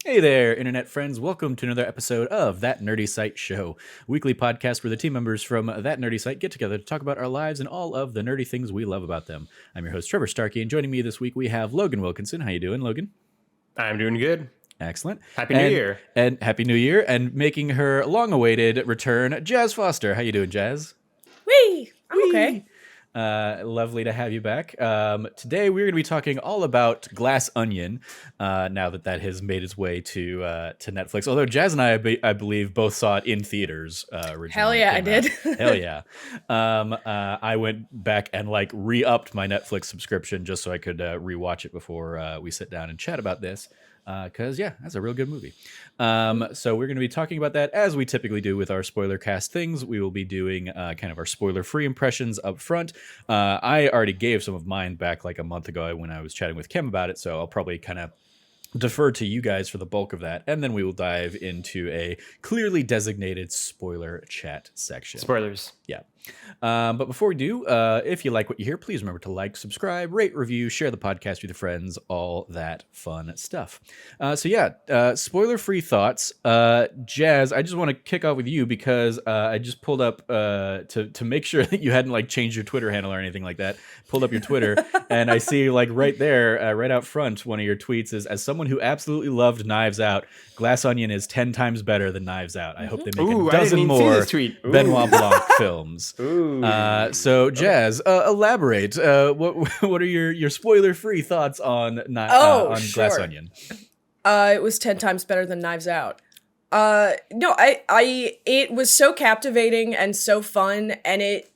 Hey there, internet friends. Welcome to another episode of That Nerdy Site Show, a weekly podcast where the team members from That Nerdy Site get together to talk about our lives and all of the nerdy things we love about them. I'm your host, Trevor Starkey, and joining me this week we have Logan Wilkinson. How you doing, Logan? I'm doing good. Excellent. Happy New Year. And Happy New Year, and making her long-awaited return, Jazz Foster. How you doing, Jazz? Whee! I'm okay. Lovely to have you back. Today we're going to be talking all about Glass Onion. Now that has made its way to Netflix, although Jazz and I believe both saw it in theaters. Originally. Hell yeah, I did. Hell yeah. I went back and re-upped my Netflix subscription just so I could rewatch it before we sit down and chat about this. Because that's a real good movie. So we're going to be talking about that as we typically do with our Spoilercast things. We will be doing kind of our spoiler-free impressions up front. I already gave some of mine back like a month ago when I was chatting with Kim about it, so I'll probably kind of defer to you guys for the bulk of that, and then we will dive into a clearly designated spoiler chat section. Spoilers. Yeah. But before we do, if you like what you hear, please remember to like, subscribe, rate, review, share the podcast with your friends, all that fun stuff. Spoiler-free thoughts. Jazz, I just want to kick off with you because I just pulled up to make sure that you hadn't changed your Twitter handle or anything like that. Pulled up your Twitter, and I see right there, right out front, one of your tweets is, as someone who absolutely loved Knives Out, Glass Onion is 10 times better than Knives Out. I hope they make a dozen more Benoit Blanc films. So Jazz, elaborate. What are your spoiler-free thoughts on Glass Onion? It was 10 times better than Knives Out. It was so captivating and so fun, and it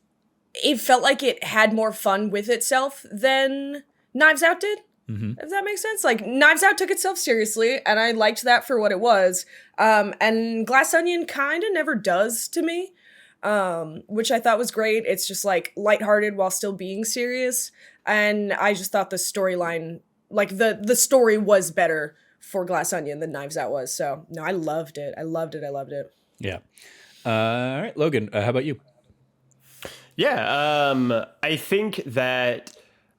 felt like it had more fun with itself than Knives Out did. Mm-hmm. If that makes sense. Knives Out took itself seriously, and I liked that for what it was. And Glass Onion kind of never does to me, which I thought was great. It's just lighthearted while still being serious. And I just thought the storyline, the story was better for Glass Onion than Knives Out was. So no, I loved it. I loved it. Yeah. All right, Logan, how about you? Yeah. I think that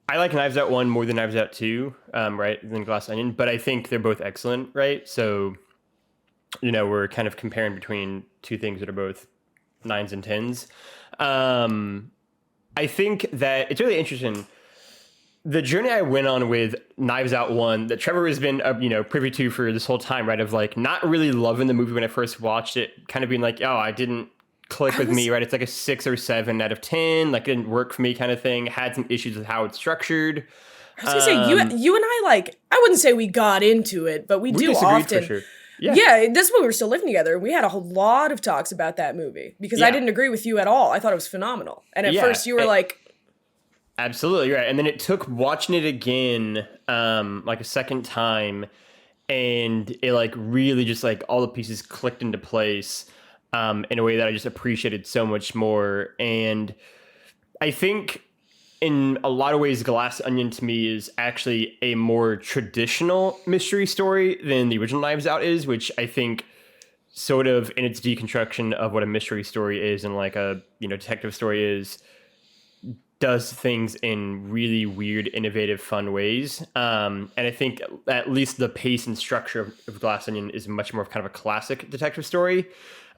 I like Knives Out 1 more than Knives Out 2, right, than Glass Onion, but I think they're both excellent, right? So, we're kind of comparing between two things that are both 9s and 10s. I think that it's really interesting. The journey I went on with Knives Out 1 that Trevor has been, privy to for this whole time, right, of not really loving the movie when I first watched it, kind of being I didn't click with me, right? It's a 6 or 7 out of 10. It didn't work for me, kind of thing. Had some issues with how it's structured. I was gonna say you and I I wouldn't say we got into it, but we do often. For sure. Yeah, that's when we were still living together. We had a whole lot of talks about that movie because I didn't agree with you at all. I thought it was phenomenal, and at first you were absolutely right. And then it took watching it again, a second time, and it really just all the pieces clicked into place. In a way that I just appreciated so much more. And I think in a lot of ways, Glass Onion to me is actually a more traditional mystery story than the original Knives Out is, which I think sort of in its deconstruction of what a mystery story is and a detective story is, does things in really weird, innovative, fun ways. And I think at least the pace and structure of Glass Onion is much more of kind of a classic detective story.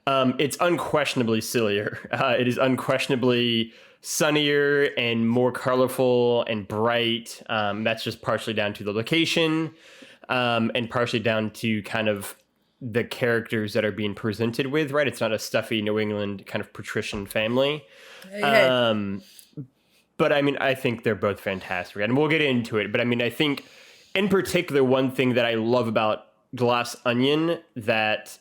It's unquestionably sillier. It is unquestionably sunnier and more colorful and bright. That's just partially down to the location, and partially down to kind of the characters that are being presented with, right? It's not a stuffy New England kind of patrician family. Hey. But I think they're both fantastic, and we'll get into it. But I think in particular, one thing that I love about Glass Onion that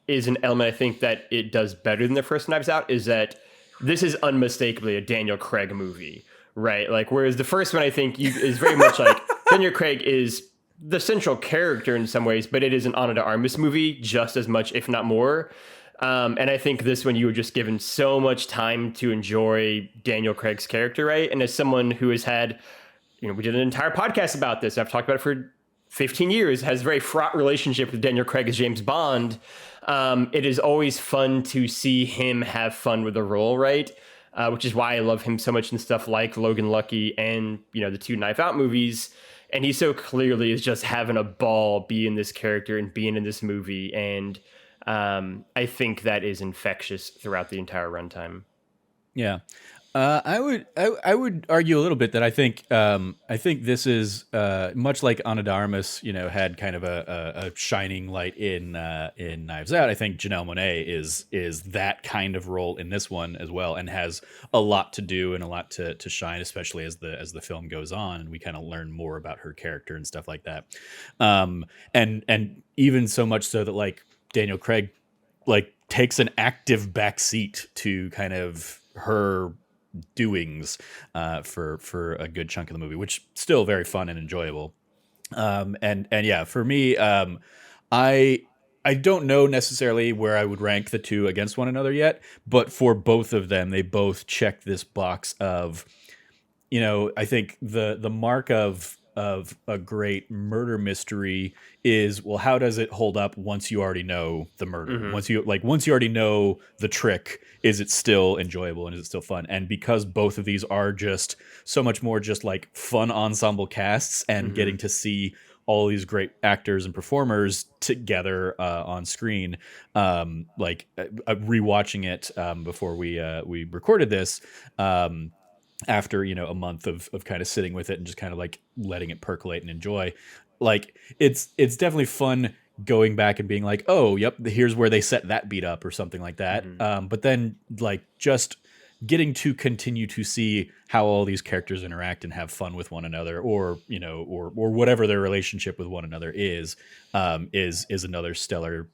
is an element I think that it does better than the first Knives Out is that this is unmistakably a Daniel Craig movie, right? Whereas the first one I think is very much Daniel Craig is the central character in some ways, but it is an Ana de Armas movie just as much, if not more. And I think this one you were just given so much time to enjoy Daniel Craig's character, right? And as someone who has had, we did an entire podcast about this. I've talked about it for 15 years, has a very fraught relationship with Daniel Craig as James Bond. It is always fun to see him have fun with the role, right? Which is why I love him so much in stuff like Logan Lucky and, the two Knife Out movies. and he so clearly is just having a ball being this character and being in this movie, and I think that is infectious throughout the entire runtime. Yeah. I would argue a little bit that I think this is much like Anadarmus, had kind of a shining light in Knives Out. I think Janelle Monáe is that kind of role in this one as well, and has a lot to do and a lot to shine, especially as the film goes on and we kind of learn more about her character and stuff like that. And even so much so that like Daniel Craig like takes an active backseat to kind of her doings for a good chunk of the movie, which still very fun and enjoyable. And yeah, for me, I don't know necessarily where I would rank the two against one another yet, but for both of them, they both check this box of, I think the mark of a great murder mystery is, well, how does it hold up once you already know the murder? Mm-hmm. Once you already know the trick, is it still enjoyable and is it still fun? And because both of these are just so much more just like fun ensemble casts and getting to see all these great actors and performers together on screen, rewatching it before we recorded this, after a month of kind of sitting with it and just kind of like letting it percolate and enjoy, like it's definitely fun going back and being like, oh yep, here's where they set that beat up or something like that. But then like just getting to continue to see how all these characters interact and have fun with one another, or whatever their relationship with one another is another stellar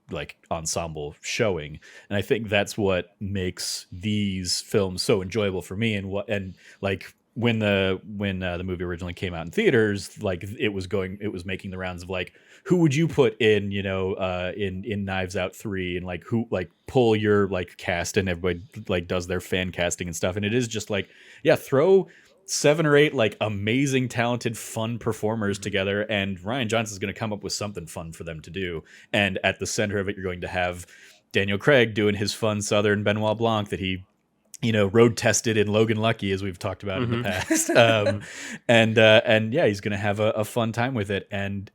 like ensemble showing. And I think that's what makes these films so enjoyable for me. And like when the movie originally came out in theaters, like it was making the rounds of like, who would you put in in Knives Out 3, and like who, like pull your like cast, and everybody like does their fan casting and stuff, and it is just like, yeah, throw 7 or 8 like amazing, talented, fun performers together, and Rian Johnson's going to come up with something fun for them to do. And at the center of it, you're going to have Daniel Craig doing his fun Southern Benoit Blanc that he road tested in Logan Lucky, as we've talked about in the past. And yeah, he's going to have a fun time with it. And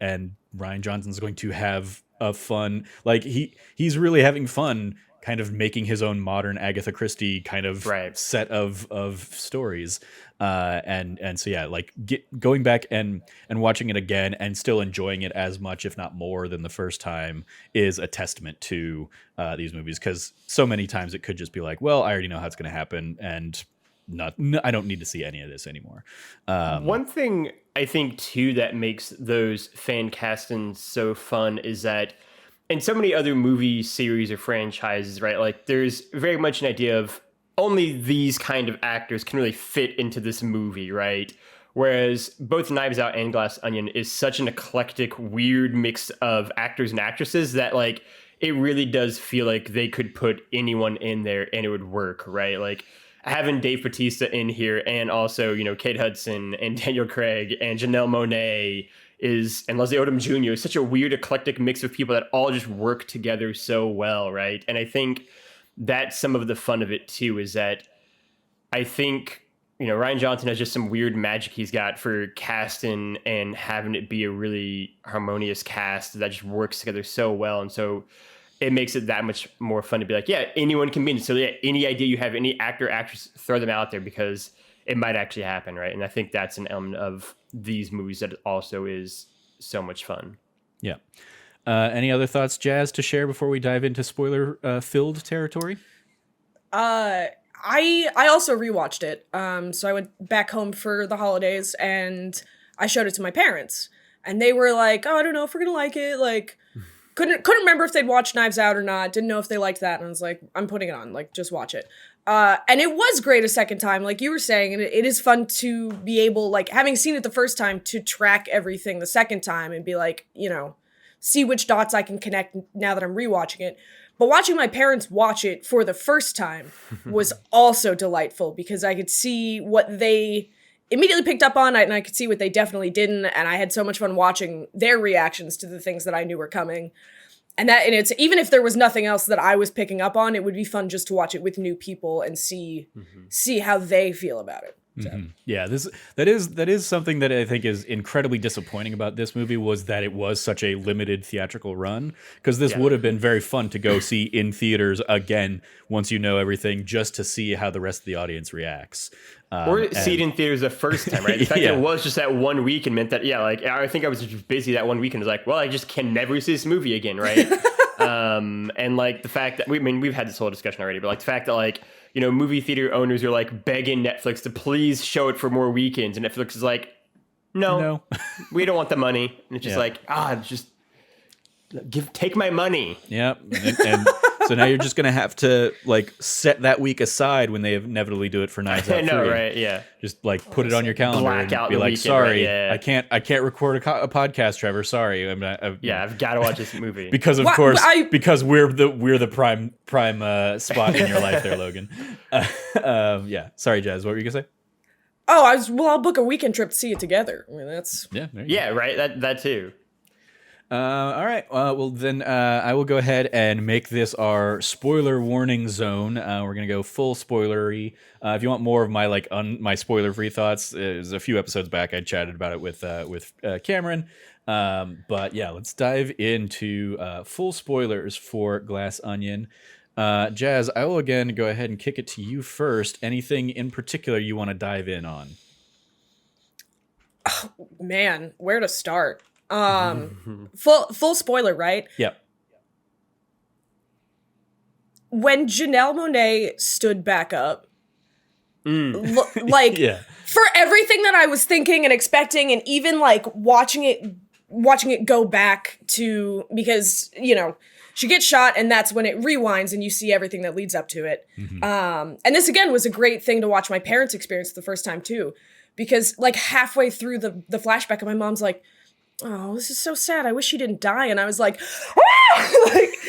Rian Johnson's going to have a fun, like he's really having fun kind of making his own modern Agatha Christie kind of set of stories. And so, yeah, like going back and watching it again and still enjoying it as much, if not more than the first time, is a testament to these movies. Because so many times it could just be like, well, I already know how it's going to happen, and I don't need to see any of this anymore. One thing I think too that makes those fan castings so fun is that in so many other movie series or franchises, right? Like there's very much an idea of only these kind of actors can really fit into this movie, right? Whereas both Knives Out and Glass Onion is such an eclectic, weird mix of actors and actresses that like it really does feel like they could put anyone in there and it would work, right? Like having Dave Bautista in here, and also, Kate Hudson and Daniel Craig and Janelle Monáe and Leslie Odom Jr. is such a weird, eclectic mix of people that all just work together so well, right? And I think that's some of the fun of it too, is that I think, Rian Johnson has just some weird magic he's got for casting and having it be a really harmonious cast that just works together so well. And so it makes it that much more fun to be like, yeah, anyone can be in it. So yeah, any idea you have, any actor, actress, throw them out there because it might actually happen, right? And I think that's an element of these movies that also is so much fun. Yeah. Any other thoughts, Jazz, to share before we dive into spoiler-filled territory? I also rewatched it. So I went back home for the holidays and I showed it to my parents. And they were like, oh, I don't know if we're going to like it. Like, couldn't remember if they'd watched Knives Out or not. Didn't know if they liked that. And I was like, I'm putting it on. Like, just watch it. And it was great a second time, like you were saying. And it is fun to be able, like, having seen it the first time, to track everything the second time and be like, see which dots I can connect now that I'm rewatching it. But watching my parents watch it for the first time was also delightful, because I could see what they immediately picked up on, and I could see what they definitely didn't, and I had so much fun watching their reactions to the things that I knew were coming. And it's, even if there was nothing else that I was picking up on, it would be fun just to watch it with new people and see how they feel about it. Mm-hmm. Yeah, that is something that I think is incredibly disappointing about this movie, was that it was such a limited theatrical run, because this would have been very fun to go see in theaters again once you know everything, just to see how the rest of the audience reacts. Or see it in theaters the first time, right? The fact that it was just that one weekend meant that, like, I think I was just busy that one weekend. I was like, well, I just can never see this movie again, right? And like the fact that, we've had this whole discussion already, but like the fact that, like, you know, movie theater owners are like begging Netflix to please show it for more weekends, and Netflix is like, no. We don't want the money. And it's just like, just take my money. Yep. And so now you're just gonna have to like set that week aside when they inevitably do it for Knives Out 3. Right? Yeah. Just like put it on your calendar Black out and be the like, weekend, sorry, right? I can't record a podcast, Trevor. Sorry. I've got to watch this movie because of course because we're the prime spot in your life there, Logan. Sorry, Jazz. What were you gonna say? Oh, I'll book a weekend trip to see it together. I mean, that's right. That too. All right. Well, then I will go ahead and make this our spoiler warning zone. We're gonna go full spoilery. If you want more of my my spoiler-free thoughts, there's a few episodes back I chatted about it with Cameron. But yeah, let's dive into full spoilers for Glass Onion. Jazz, I will again go ahead and kick it to you first. Anything in particular you want to dive in on? Oh, man, where to start? Full spoiler, right? Yep. When Janelle Monáe stood back up, for everything that I was thinking and expecting, and even like watching it go back to, because, you know, she gets shot and that's when it rewinds and you see everything that leads up to it. And this again was a great thing to watch my parents experience the first time too, because like halfway through the flashback, and my mom's like, oh, this is so sad. I wish she didn't die. And I was like,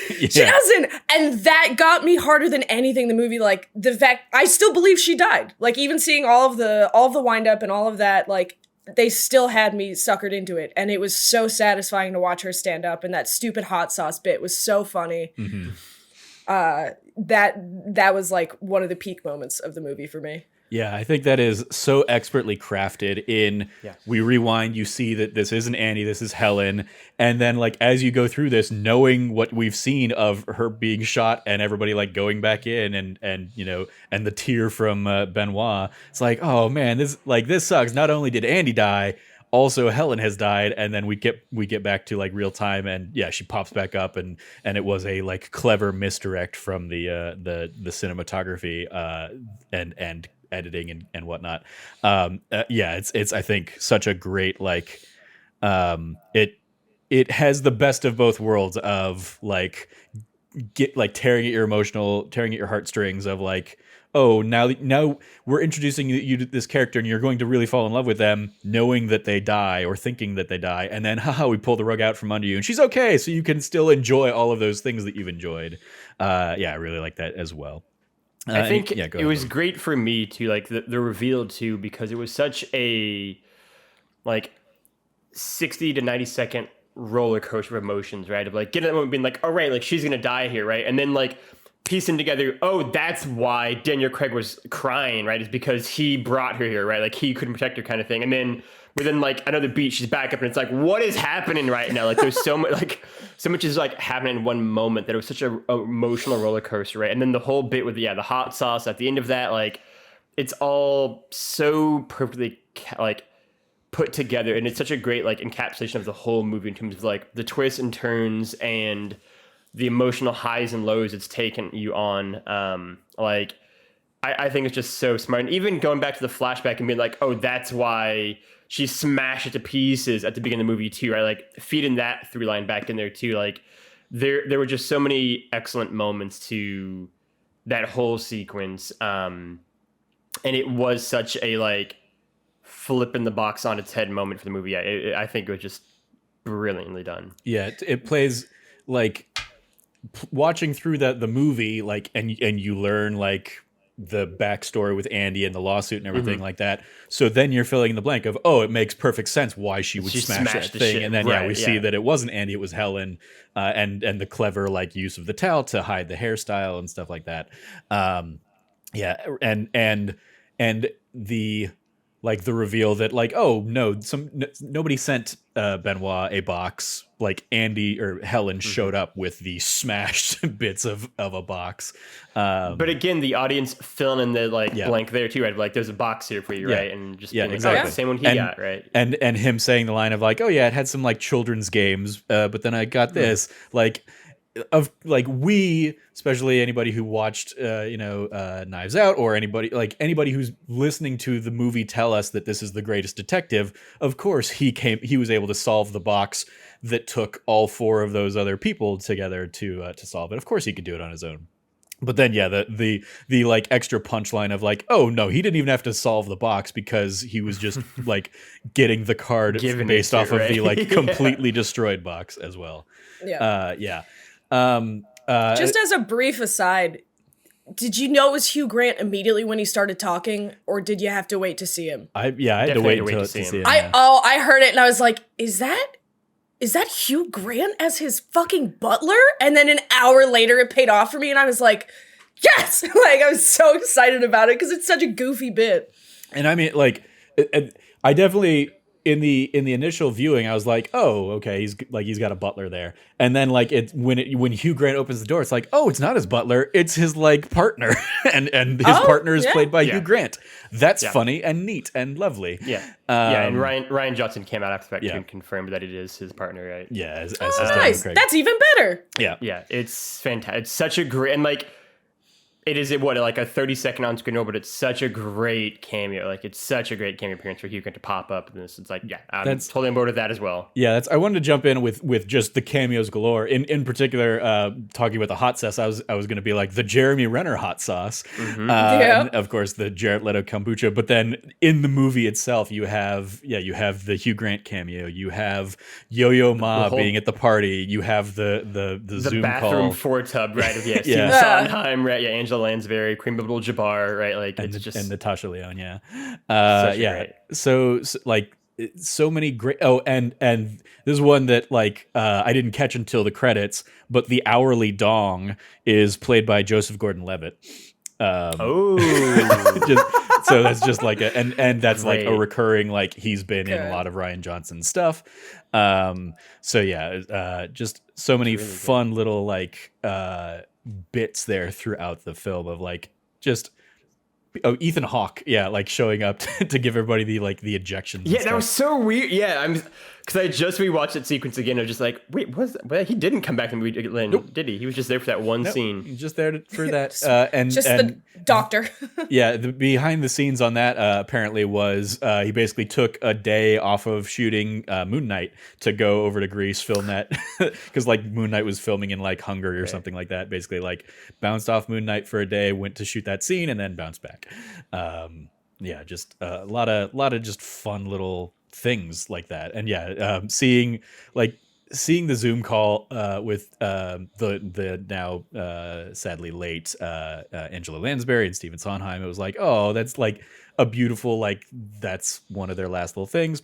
she doesn't. And that got me harder than anything in the movie. Like the fact I still believe she died. Like even seeing all of the wind up and all of that, like they still had me suckered into it. And it was so satisfying to watch her stand up. And that stupid hot sauce bit was so funny. That was like one of the peak moments of the movie for me. Yeah, I think that is so expertly crafted we rewind, you see that this isn't Annie, this is Helen. And then like, as you go through this, knowing what we've seen of her being shot and everybody like going back in and you know, and the tear from Benoit, it's like, oh man, this sucks. Not only did Andy die, also Helen has died. And then we get back to like real time, and she pops back up, and it was a like clever misdirect from the cinematography and editing and whatnot. It's I think such a great like it has the best of both worlds of like tearing at your heartstrings of like, oh, now we're introducing you to this character and you're going to really fall in love with them, knowing that they die or thinking that they die, and then we pull the rug out from under you and she's okay, so you can still enjoy all of those things that you've enjoyed. I really like that as well. I think it was great for me to like the reveal too, because it was such a like 60 to 90 second roller coaster of emotions, right? Of like getting that moment being like, all right, like she's gonna die here, right? And then like piecing together, oh, that's why Daniel Craig was crying, right? Is because he brought her here, right? Like he couldn't protect her, kind of thing. And then within like another beat, she's back up, and it's like, what is happening right now? Like there's so much is like happening in one moment that it was such a emotional roller coaster, right? And then the whole bit with the hot sauce at the end of that, like it's all so perfectly like put together, and it's such a great like encapsulation of the whole movie in terms of like the twists and turns and the emotional highs and lows it's taken you on. I think it's just so smart. And even going back to the flashback and being like, oh, that's why she smashed it to pieces at the beginning of the movie too, right? Like feeding that through line back in there too. Like there were just so many excellent moments to that whole sequence. And it was such a like flipping the box on its head moment for the movie. I think it was just brilliantly done. Yeah, it plays like watching through the movie, like, and you learn like the backstory with Andy and the lawsuit and everything like that. So then you're filling in the blank of, oh, it makes perfect sense why she would smash that thing. Shit. And then we see that it wasn't Andy, it was Helen, and the clever like use of the towel to hide the hairstyle and stuff like that. And the like the reveal that like, oh no, nobody sent Benoit a box. Like Andy or Helen showed up with the smashed bits of a box. But again, the audience filling in the like Yeah. blank there too, right? Like there's a box here for you, Yeah. right? And just Yeah, being like, exactly. oh, the same one he got, right? And him saying the line of like, oh yeah, it had some like children's games, but then I got this like. Of like we, especially anybody who watched Knives Out, or anybody who's listening to the movie tell us that this is the greatest detective, of course he was able to solve the box that took all four of those other people together to solve it. Of course he could do it on his own. But then, yeah, the like extra punchline of like, oh no, he didn't even have to solve the box because he was just like getting the card based off of the like completely destroyed box as well. Yeah. Just as a brief aside, did you know it was Hugh Grant immediately when he started talking, or did you have to wait to see him? I had to wait to see him. I heard it and I was like, is that Hugh Grant as his fucking butler? And then an hour later it paid off for me and I was like, yes! Like I was so excited about it because it's such a goofy bit. And I mean, like, I definitely in the initial viewing, I was like, oh, okay, he's got a butler there. And then like when Hugh Grant opens the door, it's like, oh, it's not his butler, it's his like partner, and his partner is played by Hugh Grant. That's funny and neat and lovely. Yeah, and Rian Johnson came out after the fact and confirmed that it is his partner, right? Yeah, as nice. That's even better. Yeah, it's fantastic. It's such a great and like. It is like a 30-second on-screen role, but it's such a great cameo. Like it's such a great cameo appearance for Hugh Grant to pop up in this. It's like, I'm totally on board with that as well. Yeah, I wanted to jump in with just the cameos galore. In particular, talking about the hot sauce, I was going to be like the Jeremy Renner hot sauce, and of course the Jared Leto kombucha. But then in the movie itself, you have the Hugh Grant cameo. You have Yo-Yo Ma being at the party. You have the Zoom bathroom call. four tub, right? Stephen Sondheim, right? Yeah, Angela Lansbury, Kareem Abdul-Jabbar, right? Like and Natasha Lyonne, great. So like so many great. Oh, and this is one that like I didn't catch until the credits, but the hourly dong is played by Joseph Gordon-Levitt. So that's just like and that's like a recurring, like he's been in a lot of Rian Johnson stuff. Just so many really fun little like bits there throughout the film of like just Ethan Hawke like showing up to give everybody the ejections. That was so weird. Because I just rewatched that sequence again. I was just like, wait, he didn't come back to the movie, did he? He was just there for that one scene. Just there for that. The doctor. The behind the scenes on that apparently was he basically took a day off of shooting Moon Knight to go over to Greece, film that. Because like Moon Knight was filming in like Hungary or something like that. Basically like bounced off Moon Knight for a day, went to shoot that scene and then bounced back. Just a lot of just fun little things like that. And seeing the Zoom call with the now sadly late Angela Lansbury and Stephen Sondheim, it was like, oh, that's like a beautiful, like that's one of their last little things.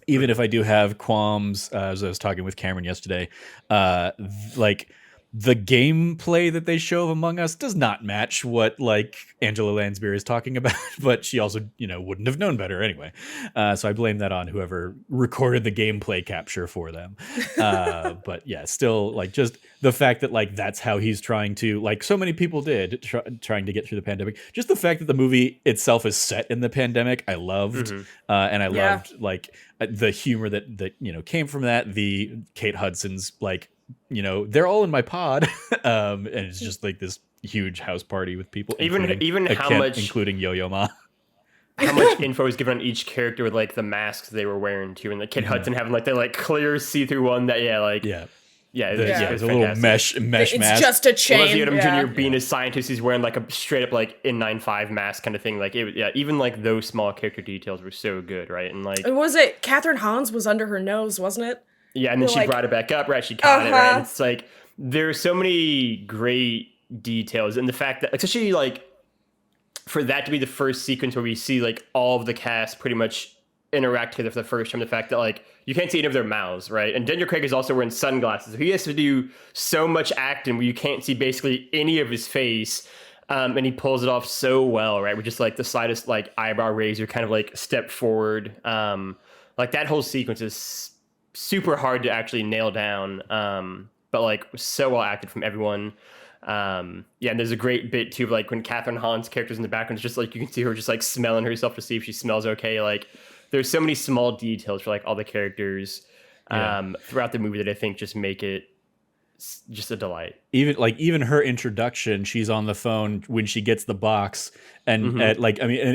Even if I do have qualms, as I was talking with Cameron yesterday, like the gameplay that they show of Among Us does not match what like Angela Lansbury is talking about, but she also, wouldn't have known better anyway. So I blame that on whoever recorded the gameplay capture for them. But yeah, still like just the fact that like that's how he's trying to, like so many people did trying to get through the pandemic. Just the fact that the movie itself is set in the pandemic, I loved. And I loved like the humor that came from that. The Kate Hudson's like, they're all in my pod, and it's just like this huge house party with people, even how much, including Yo-Yo Ma. How much info is given on each character with like the masks they were wearing too, and like Kit Hudson having like the like clear see-through one that it's a little mesh mask. It's just a chain. Leslie Odom Jr. being a scientist, he's wearing like a straight up like N95 mask kind of thing. Like even like those small character details were so good, right? And like, was it Catherine Hans was under her nose, wasn't it? Yeah, and then she brought it back up, right? She caught it, right? And it's like there's so many great details, and the fact that, especially like for that to be the first sequence where we see like all of the cast pretty much interact together for the first time. The fact that like you can't see any of their mouths, right? And Daniel Craig is also wearing sunglasses. He has to do so much acting where you can't see basically any of his face. And he pulls it off so well, right? With just like the slightest like eyebrow raise, or kind of like step forward. Like that whole sequence is super hard to actually nail down. But like so well acted from everyone. And there's a great bit too of like when Catherine Hahn's character's in the background, it's just like you can see her just like smelling herself to see if she smells okay. Like there's so many small details for like all the characters throughout the movie that I think just make it just a delight. Even her introduction, she's on the phone when she gets the box, and and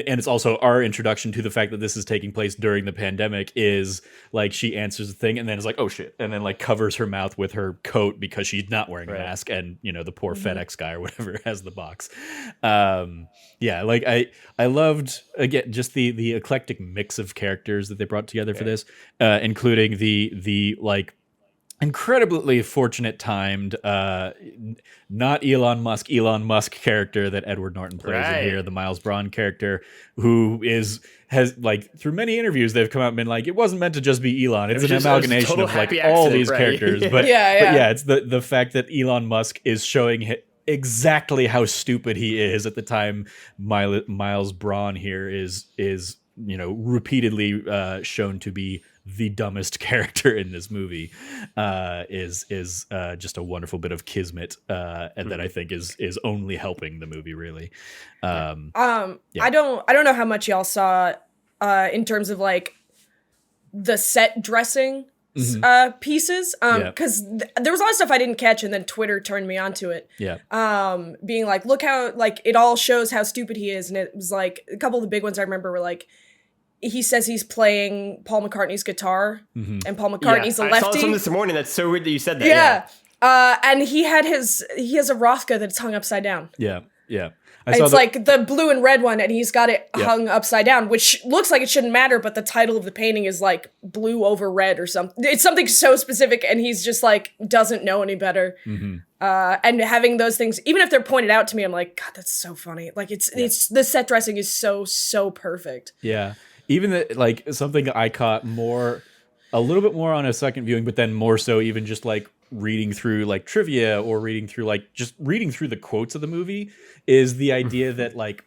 it's also our introduction to the fact that this is taking place during the pandemic. Is like she answers the thing and then it's like, oh shit, and then like covers her mouth with her coat because she's not wearing a mask, and the poor FedEx guy or whatever has the box. I loved again just the eclectic mix of characters that they brought together for this, including the like incredibly fortunate timed not Elon Musk character that Edward Norton plays in here, the Miles Braun character, who has like through many interviews they've come out and been like, it wasn't meant to just be Elon, it's an amalgamation of like all these characters. But it's the fact that Elon Musk is showing exactly how stupid he is at the time Miles Braun here is repeatedly shown to be the dumbest character in this movie, is just a wonderful bit of kismet, and that I think is only helping the movie really. I don't know how much y'all saw in terms of like the set dressing pieces, because there was a lot of stuff I didn't catch, and then Twitter turned me onto it. Being like, look how like it all shows how stupid he is, and it was like a couple of the big ones I remember were like, he says he's playing Paul McCartney's guitar, and Paul McCartney's a lefty. I saw something this morning. That's so weird that you said that. And he has a Rothko that's hung upside down. It's like the blue and red one, and he's got it hung upside down, which looks like it shouldn't matter, but the title of the painting is like blue over red or something. It's something so specific, and he's just like doesn't know any better. And having those things, even if they're pointed out to me, I'm like, God, that's so funny. Like it's the set dressing is so perfect. Even like something I caught a little bit more on a second viewing, but then more so even just like reading through like trivia or reading through the quotes of the movie, is the idea that like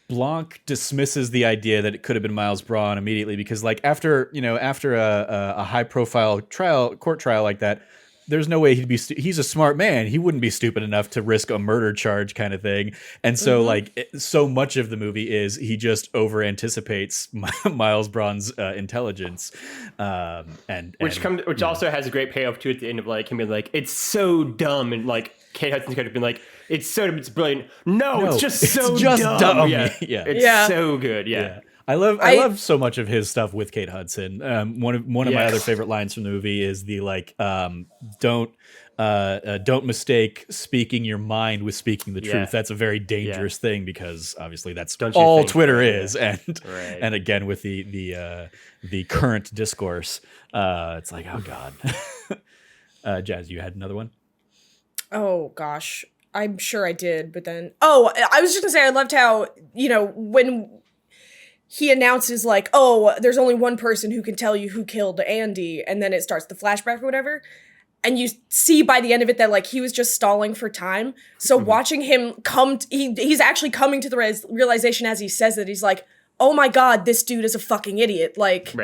Blanc dismisses the idea that it could have been Miles Braun immediately, because like after a high profile court trial like that, there's no way he's a smart man. He wouldn't be stupid enough to risk a murder charge kind of thing. And so so much of the movie is he just over anticipates Miles Braun's intelligence. Which also has a great payoff too at the end of like him being like, it's so dumb. And like Kate Hudson's kind of been like, it's so dumb, it's brilliant. No, it's just so dumb. It's so good. I love so much of his stuff with Kate Hudson. One of my other favorite lines from the movie is the like, don't mistake speaking your mind with speaking the truth. That's a very dangerous thing, because obviously that's all Twitter is, and again with the current discourse, it's like, oh God. Jazz, you had another one? Oh gosh, I'm sure I did, but then I was just gonna say I loved how when he announces like, oh, there's only one person who can tell you who killed Andy, and then it starts the flashback or whatever, and you see by the end of it that like he was just stalling for time. So watching him he's actually coming to the realization as he says that, he's like, oh my God, this dude is a fucking idiot. Like,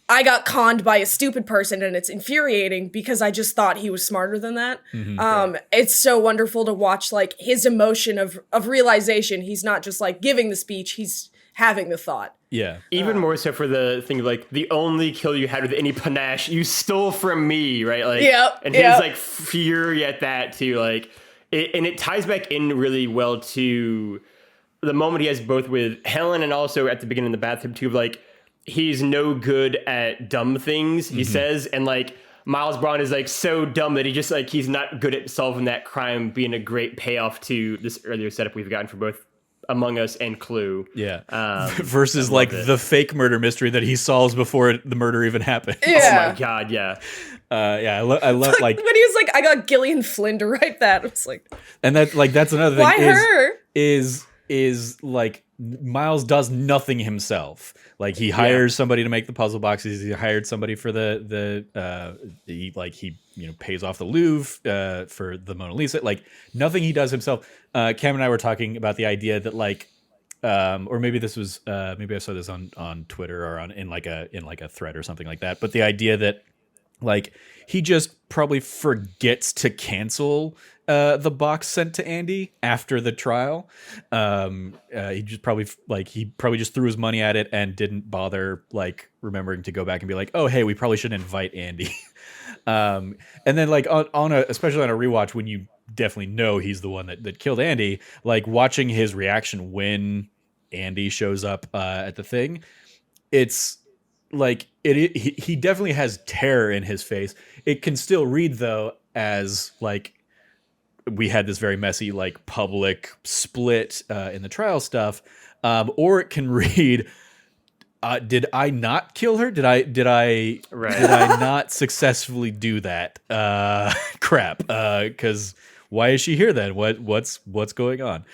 I got conned by a stupid person, and it's infuriating because I just thought he was smarter than that. It's so wonderful to watch like his emotion of realization. He's not just like giving the speech, he's having the thought. Even more so for the thing of like, the only kill you had with any panache you stole from me, right? Like, his like fury at that too, like it ties back in really well to the moment he has both with Helen and also at the beginning of the bathroom too, of like, he's no good at dumb things, he says, and like Miles Braun is like so dumb that he's not good at solving that crime, being a great payoff to this earlier setup we've gotten for both Among Us and Clue. Versus like the fake murder mystery that he solves before the murder even happens. Oh my God, I love like when he was like, I got Gillian Flynn to write that. It's like, and that's another thing. Why her? Is like Miles does nothing himself. Like he hires somebody to make the puzzle boxes. He hired somebody for he pays off the Louvre for the Mona Lisa. Like nothing he does himself. Cam and I were talking about the idea that like, or maybe this was maybe I saw this on Twitter or in like a thread or something like that. But the idea that like he just probably forgets to cancel the box sent to Andy after the trial. He probably just threw his money at it and didn't bother like remembering to go back and be like, oh hey, we probably should invite Andy. And then like especially on a rewatch when you definitely know he's the one that killed Andy, like watching his reaction when Andy shows up at the thing, it's like he definitely has terror in his face. It can still read though as like we had this very messy like public split in the trial stuff, or it can read did I not kill her? Did I not successfully do that? Crap. Because why is she here then? What's going on?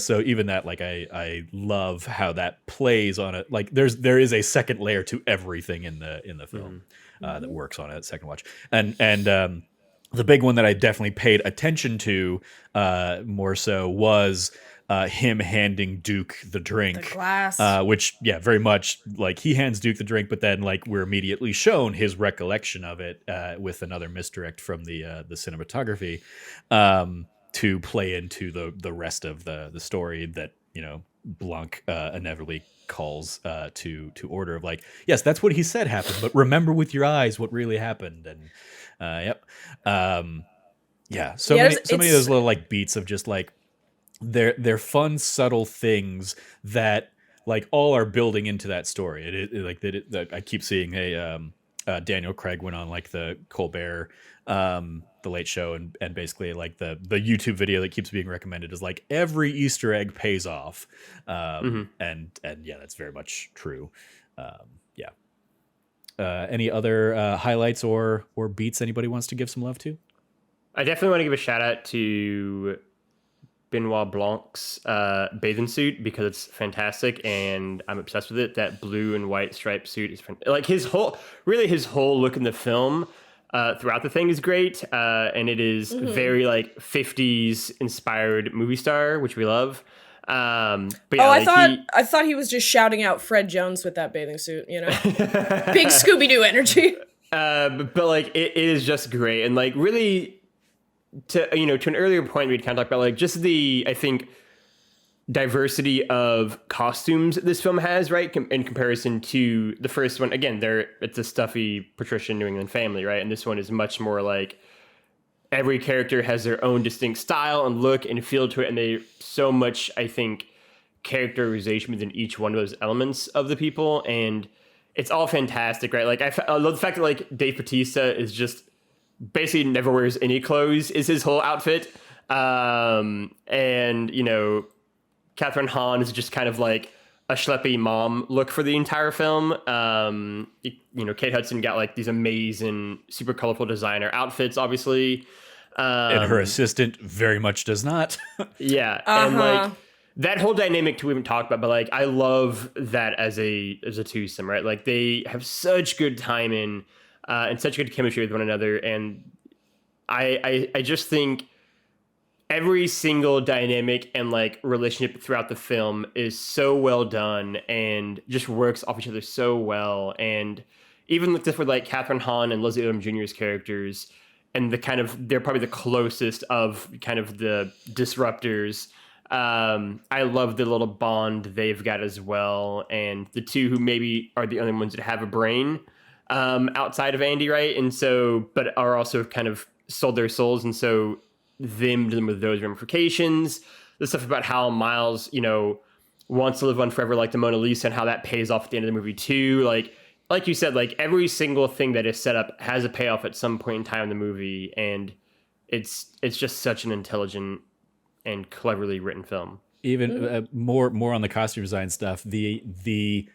So even that, like, I love how that plays on it. Like there is a second layer to everything in the film that works on a second watch. And the big one that I definitely paid attention to more so was him handing Duke the drink, The glass. which very much like he hands Duke the drink, but then like we're immediately shown his recollection of it with another misdirect from the cinematography to play into the rest of the story that Blanc inevitably calls to order of like, yes, that's what he said happened, but remember with your eyes what really happened. And so many of those little like beats of just like they're fun, subtle things that like all are building into that story. I keep seeing Daniel Craig went on like the Colbert, the Late Show, and basically like the YouTube video that keeps being recommended is like every Easter egg pays off, and that's very much true. Any other highlights or beats anybody wants to give some love to? I definitely want to give a shout out to Benoit Blanc's bathing suit because it's fantastic and I'm obsessed with it. That blue and white striped suit is like his whole look in the film throughout the thing is great, and it is very like 50s inspired movie star, which we love. I thought he was just shouting out Fred Jones with that bathing suit, big Scooby-Doo energy. But like it is just great, and like really to an earlier point we'd kind of talked about like just the, I think, diversity of costumes this film has, right, in comparison to the first one. Again, it's a stuffy patrician New England family, right, and this one is much more like every character has their own distinct style and look and feel to it, and they so much, I think, characterization within each one of those elements of the people, and it's all fantastic, right? Like I love the fact that like Dave Bautista is just basically never wears any clothes is his whole outfit, and Catherine Hahn is just kind of like a schleppy mom look for the entire film. Kate Hudson got like these amazing, super colorful designer outfits, obviously. And her assistant very much does not. Yeah. And like that whole dynamic too, we haven't talked about, but like I love that as a twosome, right? Like they have such good timing and such good chemistry with one another. And I just think every single dynamic and like relationship throughout the film is so well done and just works off each other so well. And even with this with like Catherine Hahn and Leslie Odom Jr.'s characters and they're probably the closest of kind of the disruptors. I love the little bond they've got as well. And the two who maybe are the only ones that have a brain outside of Andy, right? And so, but are also kind of sold their souls. And so them dealing with those ramifications, the stuff about how Miles, wants to live on forever like the Mona Lisa and how that pays off at the end of the movie too. Like you said, like every single thing that is set up has a payoff at some point in time in the movie. And it's just such an intelligent and cleverly written film. Even more on the costume design stuff, the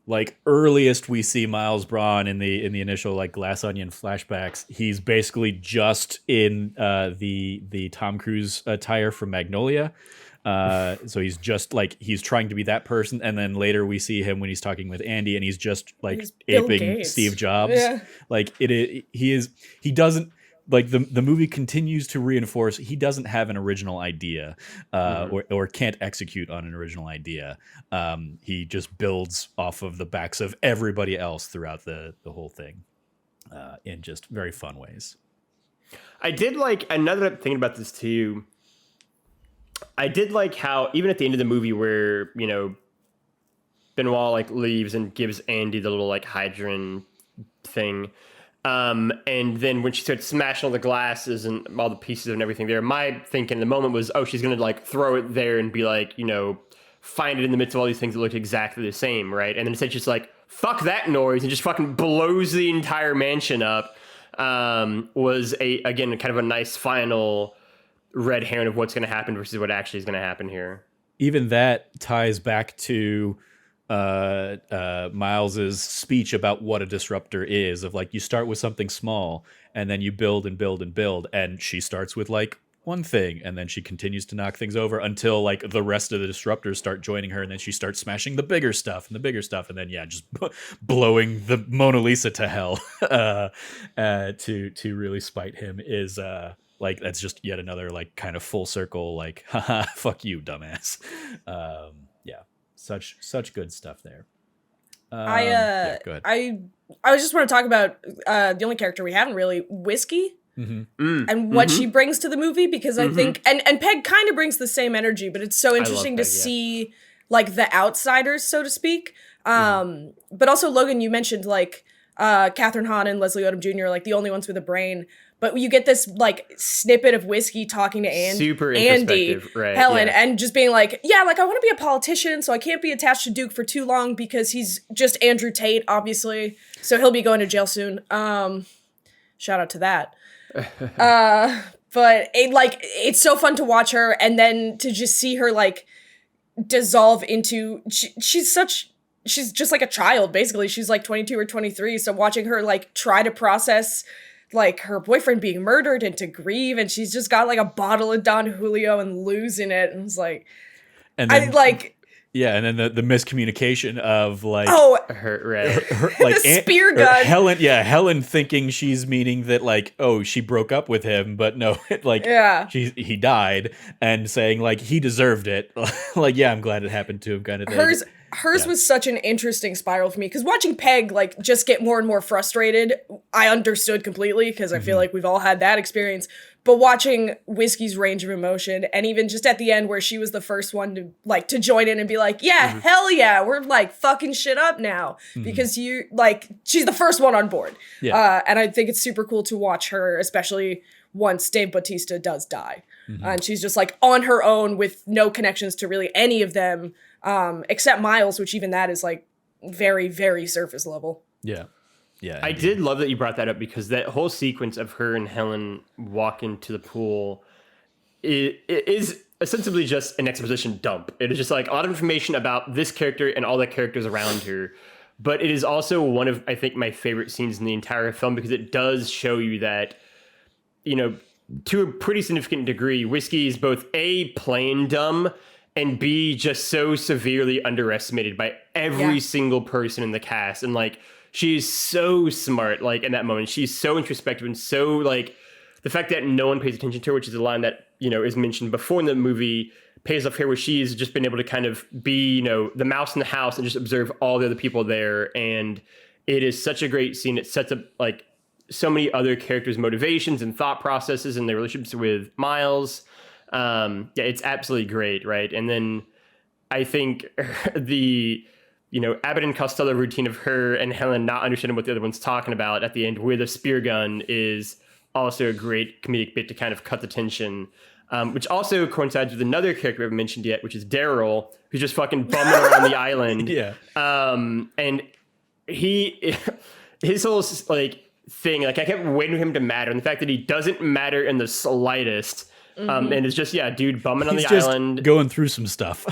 like earliest we see Miles Braun in the initial like Glass Onion flashbacks, he's basically just in the Tom Cruise attire from Magnolia, So he's just like he's trying to be that person, and then later we see him when he's talking with Andy, and he's just like He's Bill aping Gates. Steve Jobs. Yeah. Like he doesn't like the movie continues to reinforce he doesn't have an original idea, or can't execute on an original idea. He just builds off of the backs of everybody else throughout the whole thing, in just very fun ways. I did like another thing about this too. I did like how even at the end of the movie where, you know, Benoit like leaves and gives Andy the little like hydrogen thing. And then when she starts smashing all the glasses and all the pieces and everything there, my thinking in the moment was, oh, she's going to like throw it there and be like, you know, find it in the midst of all these things that look exactly the same. Right. And then instead she's like, fuck that noise, and just fucking blows the entire mansion up. Was again, kind of a nice final red herring of what's going to happen versus what actually is going to happen here. Even that ties back to Miles's speech about what a disruptor is, of like you start with something small and then you build and build and build, and she starts with like one thing and then she continues to knock things over until like the rest of the disruptors start joining her, and then she starts smashing the bigger stuff and then just blowing the Mona Lisa to hell to really spite him is like that's just yet another like kind of full circle like haha fuck you dumbass. Yeah, such good stuff there. Go ahead. I just want to talk about the only character we haven't really, Whiskey, and what she brings to the movie, because I think and Peg kind of brings the same energy, but it's so interesting to see like the outsiders, so to speak. But also, Logan, you mentioned like Catherine Hahn and Leslie Odom Jr. are like the only ones with a brain. But you get this like snippet of Whiskey talking to Andy, right, Helen, and just being like, yeah, like I want to be a politician, so I can't be attached to Duke for too long because he's just Andrew Tate, obviously. So he'll be going to jail soon. Shout out to that. But it's so fun to watch her, and then to just see her like dissolve into she's just like a child, basically. She's like 22 or 23. So watching her like try to process like her boyfriend being murdered and to grieve, and she's just got like a bottle of Don Julio and losing it, and it's like, and then, and then the miscommunication of like her like the spear gun. Helen thinking she's meaning that like, oh, she broke up with him, but no, like he died, and saying like he deserved it. Like, yeah, I'm glad it happened to him, kind of thing. Hers was such an interesting spiral for me, because watching Peg like just get more and more frustrated, I understood completely, because I feel like we've all had that experience. But watching Whiskey's range of emotion, and even just at the end where she was the first one to join in and be like, yeah, hell yeah, we're like fucking shit up now, because you like she's the first one on board. And I think it's super cool to watch her, especially once Dave Bautista does die, and she's just like on her own with no connections to really any of them. Except Miles, which even that is like very, very surface level. Yeah. I did love that you brought that up, because that whole sequence of her and Helen walk into the pool it is ostensibly just an exposition dump. It is just like a lot of information about this character and all the characters around her. But it is also one of, I think, my favorite scenes in the entire film, because it does show you that, you know, to a pretty significant degree, Whiskey is both A, plain dumb, and B, just so severely underestimated by every single person in the cast. And like, she's so smart, like in that moment. She's so introspective, and so like the fact that no one pays attention to her, which is a line that, you know, is mentioned before in the movie, pays off here, where she's just been able to kind of be, you know, the mouse in the house and just observe all the other people there. And it is such a great scene. It sets up like so many other characters' motivations and thought processes and their relationships with Miles. It's absolutely great, right? And then I think the, you know, Abbott and Costello routine of her and Helen not understanding what the other one's talking about at the end with a spear gun is also a great comedic bit to kind of cut the tension, which also coincides with another character we haven't mentioned yet, which is Daryl, who's just fucking bumming around the island. And his whole like thing, like I kept waiting for him to matter, and the fact that he doesn't matter in the slightest. And it's just, dude bumming on the island. Going through some stuff.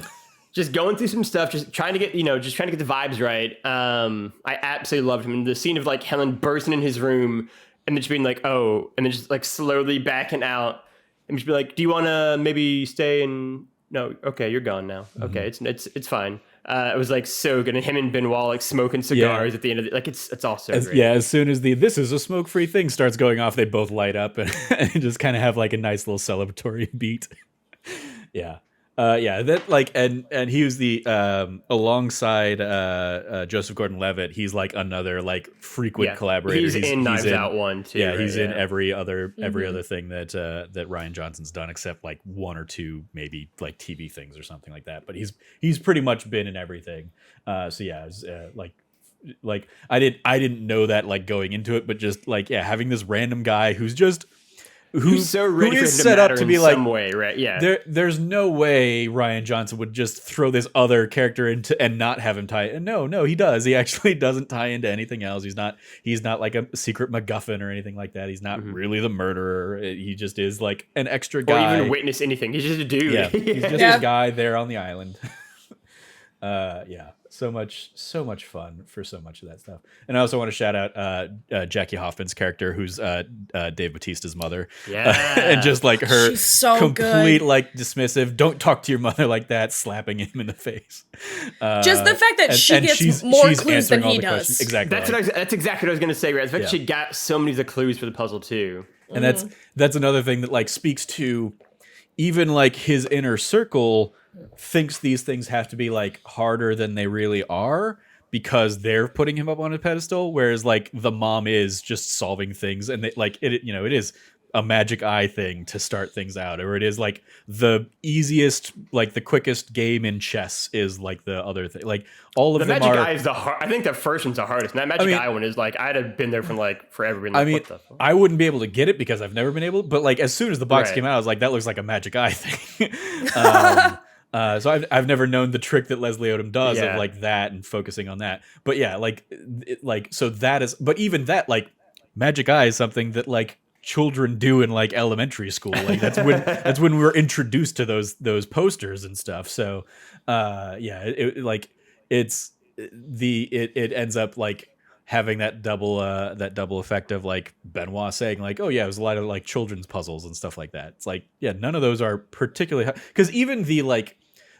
Just going through some stuff, just trying to get the vibes right. I absolutely loved him. And the scene of like Helen bursting in his room and then just being like, oh, and then just like slowly backing out and just be like, do you want to maybe stay and no, okay, you're gone now. Okay, it's fine. It was like so good, and him and Benoit like smoking cigars at the end of like it's all so great. Yeah, as soon as this is a smoke-free thing starts going off, they both light up and, and just kind of have like a nice little celebratory beat. Yeah. That like and he was the alongside Joseph Gordon-Levitt. He's like another like frequent collaborator. He's in Knives Out one too. Yeah, right? he's in every other thing that Rian Johnson's done, except like one or two maybe like TV things or something like that. But he's pretty much been in everything. So yeah, it was, like I didn't know that like going into it, but just like having this random guy who's so ready who for is him to set up matter to be in like some way, right? Yeah. There's no way Rian Johnson would just throw this other character into and not have him tie. And no, he does. He actually doesn't tie into anything else. He's not like a secret MacGuffin or anything like that. He's not really the murderer. He just is like an extra guy. Or even witness anything. He's just a dude. Yeah, he's just a guy there on the island. So much fun for so much of that stuff. And I also want to shout out Jackie Hoffman's character, who's Dave Bautista's mother. Yeah. And just like her She's so complete good. like dismissive, don't talk to your mother like that, slapping him in the face. Just the fact that she gets more clues than he does. Questions. Exactly. That's exactly what I was gonna say, right? The fact that she got so many of the clues for the puzzle too. And that's another thing that like speaks to even like his inner circle thinks these things have to be like harder than they really are because they're putting him up on a pedestal, whereas like the mom is just solving things, and they, like it is a magic eye thing to start things out, or it is like the easiest, like the quickest game in chess is like the other thing. Like all of the them magic are. Eye is the hard. I think the first one's the hardest. And that magic eye one is like I'd have been there for like forever. Like, what the fuck? I wouldn't be able to get it because I've never been able. But like as soon as the box Right. came out, I was like, that looks like a magic eye thing. So I've never known the trick that Leslie Odom does of like that and focusing on that. But yeah, so that is. But even that, like magic eye is something that like children do in like elementary school. Like that's when we were introduced to those posters and stuff. So it ends up like having that double effect of like Benoit saying like, oh yeah, it was a lot of like children's puzzles and stuff like that. It's like, yeah, none of those are particularly because even the like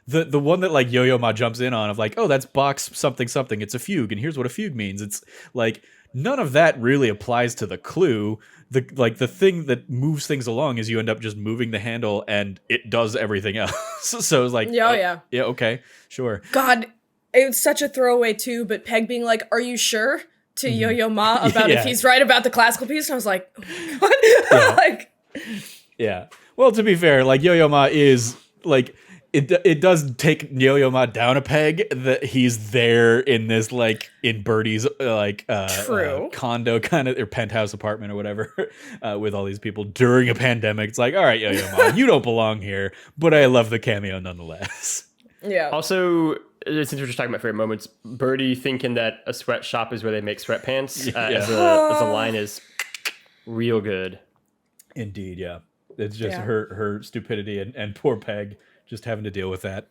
the one that like Yo-Yo Ma jumps in on of like, oh, that's box something something, it's a fugue, and here's what a fugue means. It's like none of that really applies to the clue. The thing that moves things along is you end up just moving the handle and it does everything else. So it's like, yeah, okay, sure. God, it was such a throwaway too, but Peg being like, "Are you sure?" to Yo-Yo Ma about if he's right about the classical piece, and I was like, "Oh my God." Yeah. Well, to be fair, like Yo-Yo Ma is like it does take Yo-Yo Ma down a peg that he's there in this like in Birdie's like condo kind of or penthouse apartment or whatever with all these people during a pandemic. It's like, all right, Yo-Yo Ma, you don't belong here, but I love the cameo nonetheless. Yeah. Also, since we're just talking about favorite moments, Birdie thinking that a sweatshop is where they make sweatpants as a line is real good. Indeed, yeah. It's just her stupidity and poor Peg just having to deal with that.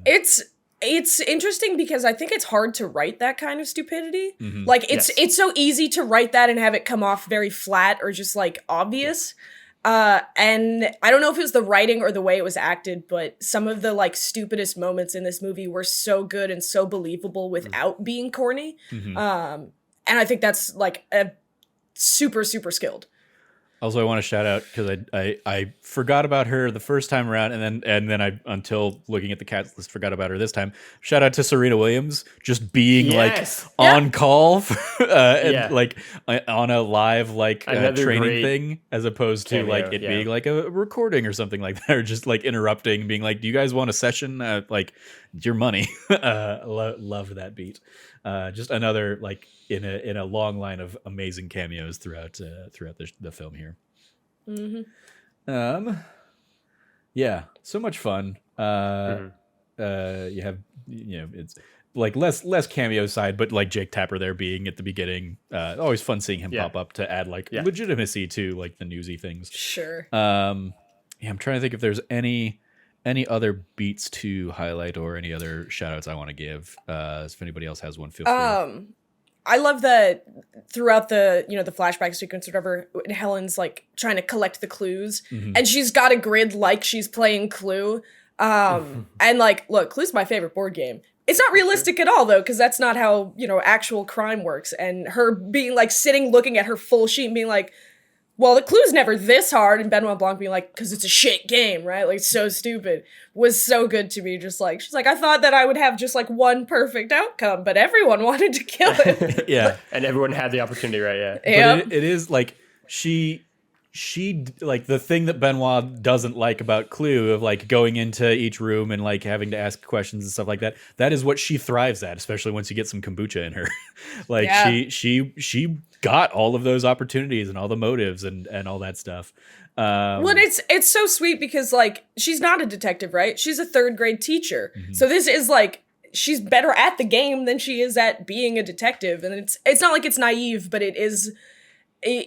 It's interesting because I think it's hard to write that kind of stupidity. Mm-hmm. Like it's so easy to write that and have it come off very flat or just like obvious. And I don't know if it was the writing or the way it was acted, but some of the like stupidest moments in this movie were so good and so believable without being corny. Mm-hmm. And I think that's like a super, super skilled. Also, I want to shout out because I forgot about her the first time around, and then I, until looking at the cast list, forgot about her this time. Shout out to Serena Williams just being like on call for, and like on a live like training thing, as opposed to like it being like a recording or something like that, or just like interrupting and being like, "Do you guys want a session? Like your money." Love that beat. Just another like in a long line of amazing cameos throughout the film here. Mm-hmm. Yeah, so much fun. You have it's like less cameo side, but like Jake Tapper there being at the beginning. Always fun seeing him pop up to add like legitimacy to like the newsy things. Sure. I'm trying to think if there's any other beats to highlight or any other shout outs I want to give. If anybody else has one, feel free. I love that throughout the the flashback sequence or whatever, Helen's like trying to collect the clues and she's got a grid like she's playing Clue. And like, look, Clue's my favorite board game. It's not realistic at all, though, because that's not how, actual crime works. And her being like sitting looking at her full sheet and being like, well, the clue's never this hard. And Benoit Blanc being like, because it's a shit game, right? Like, so stupid. Was so good to me. Just like, she's like, I thought that I would have just like one perfect outcome, but everyone wanted to kill it. Yeah. And everyone had the opportunity, right? Yeah. Yep. But it is like she like the thing that Benoit doesn't like about Clue of like going into each room and like having to ask questions and stuff like that. That is what she thrives at, especially once you get some kombucha in her. Like Yeah. she got all of those opportunities and all the motives and all that stuff. Well, it's so sweet because like she's not a detective, right? She's a third grade teacher. So this is like she's better at the game than she is at being a detective, and it's not like it's naive, but it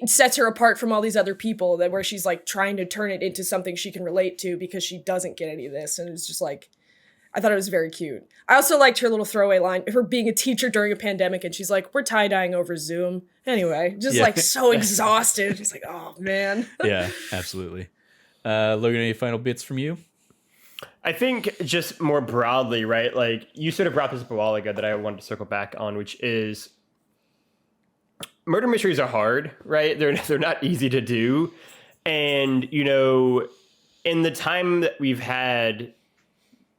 sets her apart from all these other people that where she's like trying to turn it into something she can relate to because she doesn't get any of this, and it's just like I thought it was very cute. I also liked her little throwaway line, her being a teacher during a pandemic, and she's like, we're tie-dyeing over Zoom. Anyway, just like so exhausted. Just like, oh man. Yeah, absolutely. Logan, any final bits from you? I think just more broadly, right? Like you sort of brought this up a while ago that I wanted to circle back on, which is murder mysteries are hard, right? They're not easy to do. And, in the time that we've had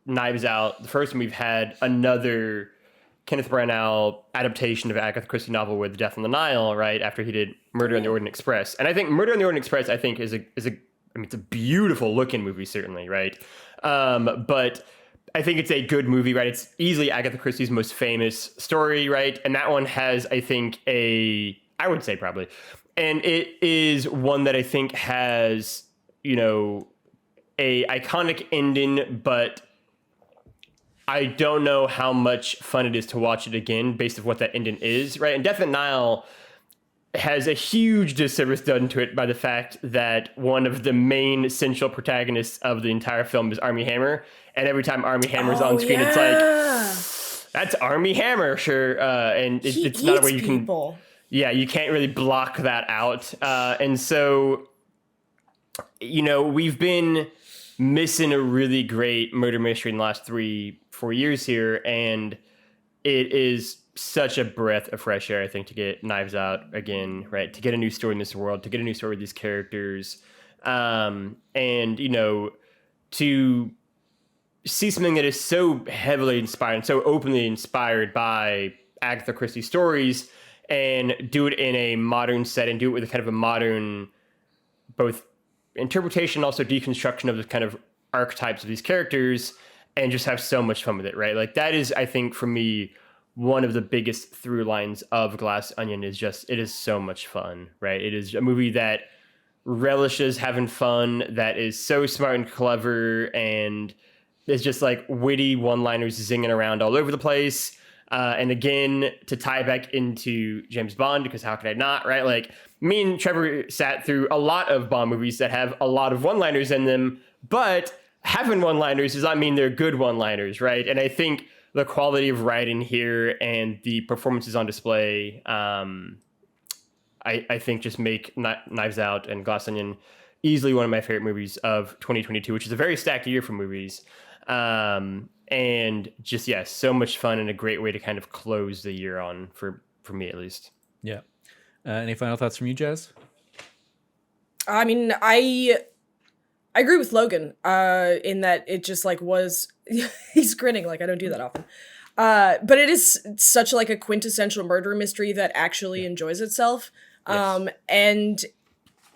Knives Out, the first one we've had another Kenneth Branagh adaptation of Agatha Christie novel with Death on the Nile, right? After he did Murder on the Orient Express. And I think Murder on the Orient Express, I think, is it's a beautiful looking movie, certainly, right? But I think it's a good movie, right? It's easily Agatha Christie's most famous story, right? And that one has, I think, I would say probably. And it is one that I think has, a iconic ending, but I don't know how much fun it is to watch it again based on what that ending is, right? And Death on the Nile has a huge disservice done to it by the fact that one of the main central protagonists of the entire film is Armie Hammer. And every time Armie Hammer's on screen, it's like, that's Armie Hammer, sure. And it's not a way you people. can... Yeah, you can't really block that out. And so, we've been missing a really great murder mystery in the last 3-4 years here. And it is such a breath of fresh air, I think, to get Knives Out again, right? To get a new story in this world, to get a new story with these characters. And, to see something that is so heavily inspired and so openly inspired by Agatha Christie stories and do it in a modern setting, do it with a kind of a modern, both interpretation, also deconstruction of the kind of archetypes of these characters, and just have so much fun with it, right? Like that is, I think, for me, one of the biggest through lines of Glass Onion is just, it is so much fun, right? It is a movie that relishes having fun, that is so smart and clever, and is just like witty one-liners zinging around all over the place. And again, to tie back into James Bond, because how could I not, right? Like, me and Trevor sat through a lot of Bond movies that have a lot of one-liners in them, but having one-liners does not mean they're good one-liners, right? And I think the quality of writing here and the performances on display, I think just make Knives Out and Glass Onion easily one of my favorite movies of 2022, which is a very stacked year for movies. And just, yeah, so much fun and a great way to kind of close the year on, for me at least. Yeah. Any final thoughts from you, Jazz? I mean, I agree with Logan in that it just like was he's grinning like I don't do that often. But it is such like a quintessential murder mystery that actually enjoys itself. Yes. And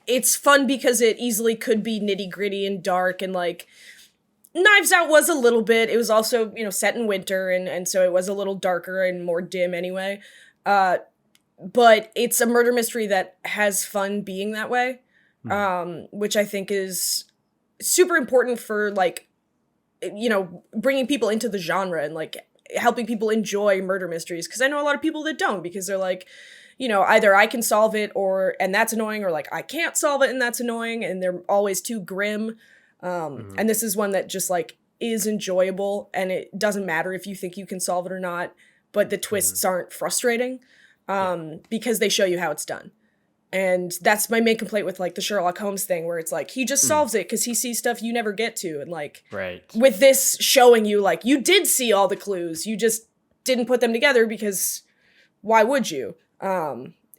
it's fun because it easily could be nitty-gritty and dark, and like Knives Out was a little bit. It was also, set in winter, and so it was a little darker and more dim anyway. But it's a murder mystery that has fun being that way, which I think is super important for, like, bringing people into the genre and, like, helping people enjoy murder mysteries. Because I know a lot of people that don't, because they're like, either I can solve it and that's annoying, or, like, I can't solve it and that's annoying, and they're always too grim. And this is one that just, like, is enjoyable, and it doesn't matter if you think you can solve it or not, but the twists aren't frustrating. Because they show you how it's done. And that's my main complaint with like the Sherlock Holmes thing, where it's like he just solves it because he sees stuff you never get to. And like with this showing you like you did see all the clues, you just didn't put them together because why would you?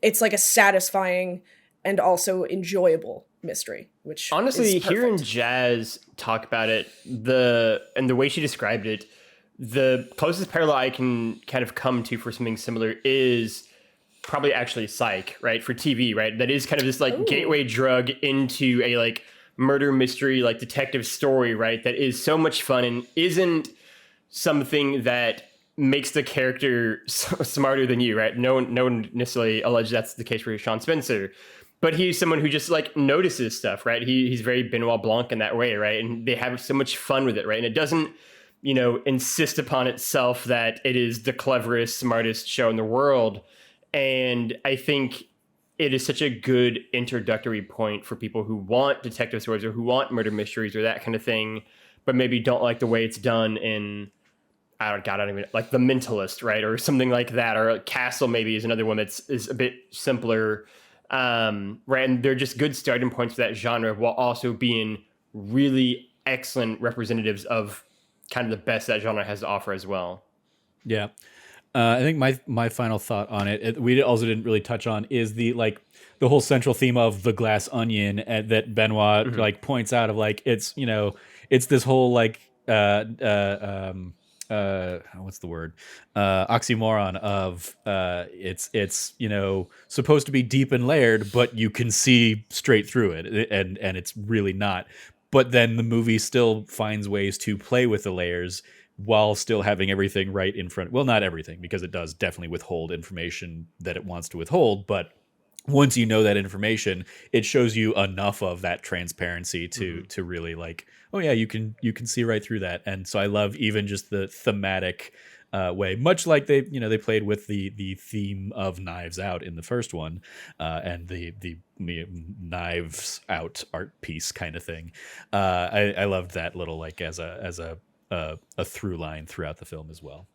It's like a satisfying and also enjoyable mystery, which honestly, is hearing Jazz talk about it, the way she described it, the closest parallel I can kind of come to for something similar is probably actually Psych, right? For TV, right? That is kind of this like gateway drug into a like murder mystery, like detective story, right? That is so much fun and isn't something that makes the character smarter than you, right? No one necessarily alleges that's the case for Sean Spencer, but he's someone who just like notices stuff, right? He's very Benoit Blanc in that way, right? And they have so much fun with it, right? And it doesn't, insist upon itself that it is the cleverest, smartest show in the world. And I think it is such a good introductory point for people who want detective stories or who want murder mysteries or that kind of thing, but maybe don't like the way it's done in, I don't even like The Mentalist, right? Or something like that. Or Castle maybe is another one is a bit simpler. Right. And they're just good starting points for that genre while also being really excellent representatives of kind of the best that genre has to offer as well. Yeah. I think my final thought on it, we also didn't really touch on, is the whole central theme of the glass onion that Benoit like points out of like it's it's this whole like what's the word, oxymoron of it's supposed to be deep and layered, but you can see straight through it, and it's really not. But then the movie still finds ways to play with the layers while still having everything right in front. Well, not everything, because it does definitely withhold information that it wants to withhold. But once you know that information, it shows you enough of that transparency to really like, oh yeah, you can see right through that. And so I love even just the thematic way, much like they played with the theme of Knives Out in the first one, and the Knives Out art piece kind of thing. I loved that little like as a through line throughout the film as well.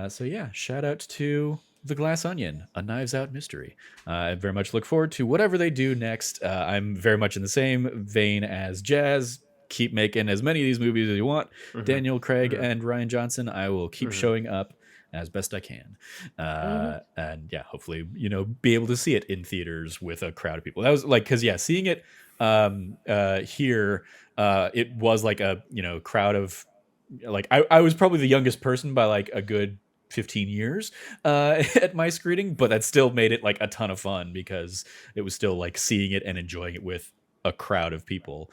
So yeah, shout out to The Glass Onion, a Knives Out mystery. I very much look forward to whatever they do next. I'm very much in the same vein as Jazz. Keep making as many of these movies as you want. Daniel Craig and Rian Johnson, I will keep showing up as best I can. And yeah, hopefully, be able to see it in theaters with a crowd of people. That was like, because yeah, seeing it here, it was like a crowd of, like I was probably the youngest person by like a good 15 years at my screening, but that still made it like a ton of fun because it was still like seeing it and enjoying it with a crowd of people.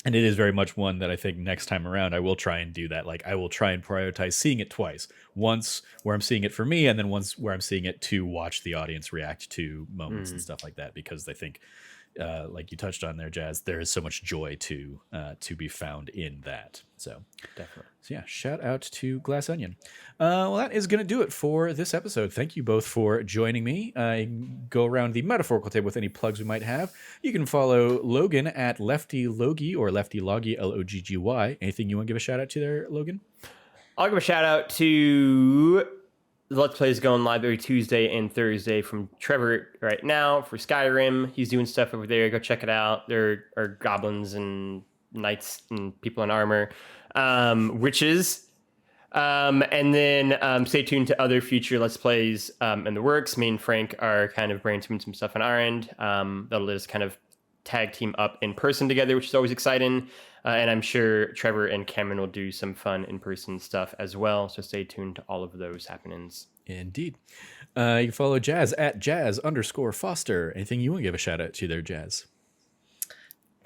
And it is very much one that I think next time around I will try and do that. Like I will try and prioritize seeing it twice. Once where I'm seeing it for me, and then once where I'm seeing it to watch the audience react to moments and stuff like that, because I think like you touched on there, Jazz, there is so much joy to be found in that. So definitely. So yeah, shout out to Glass Onion. Well, that is going to do it for this episode. Thank you both for joining me. Go around the metaphorical table with any plugs we might have. You can follow Logan at Lefty Logie or Lefty Loggy, Loggy. Anything you want to give a shout out to there, Logan? I'll give a shout out to the Let's Plays going live every Tuesday and Thursday from Trevor right now for Skyrim. He's doing stuff over there. Go check it out. There are goblins and knights and people in armor, witches. And then stay tuned to other future Let's Plays in the works. Me and Frank are kind of brainstorming some stuff on our end. That'll let us kind of tag team up in person together, which is always exciting. And I'm sure Trevor and Cameron will do some fun in-person stuff as well. So stay tuned to all of those happenings. Indeed. You can follow Jazz at Jazz_Foster. Anything you want to give a shout out to there, Jazz?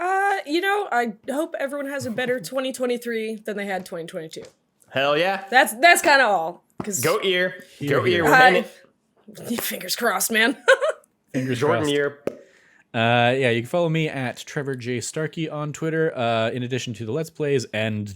I hope everyone has a better 2023 than they had 2022. Hell yeah. That's kind of all. Goat year. Here, Goat year. here. We're in it. Fingers crossed, man. Fingers Jordan crossed. year. Yeah, you can follow me at Trevor J. Starkey on Twitter, in addition to the Let's Plays and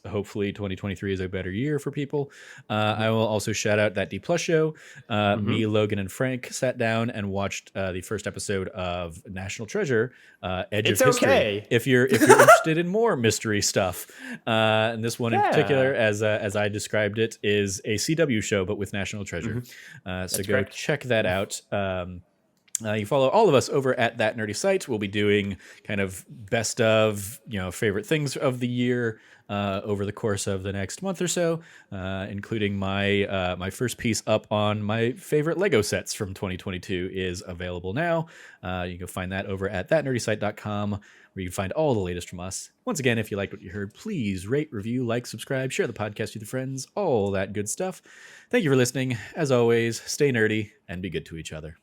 hopefully 2023 is a better year for people. I will also shout out That D Plus Show. Me, Logan, and Frank sat down and watched the first episode of National Treasure, Edge of History. Okay. If you're interested in more mystery stuff. And this one in particular, as I described it, is a CW show, but with National Treasure. So go correct. check that out. You follow all of us over at That Nerdy Site. We'll be doing kind of best of, favorite things of the year over the course of the next month or so, including my my first piece up on my favorite Lego sets from 2022 is available now. You can find that over at thatnerdysite.com, where you can find all the latest from us. Once again, if you liked what you heard, please rate, review, like, subscribe, share the podcast with your friends, all that good stuff. Thank you for listening. As always, stay nerdy and be good to each other.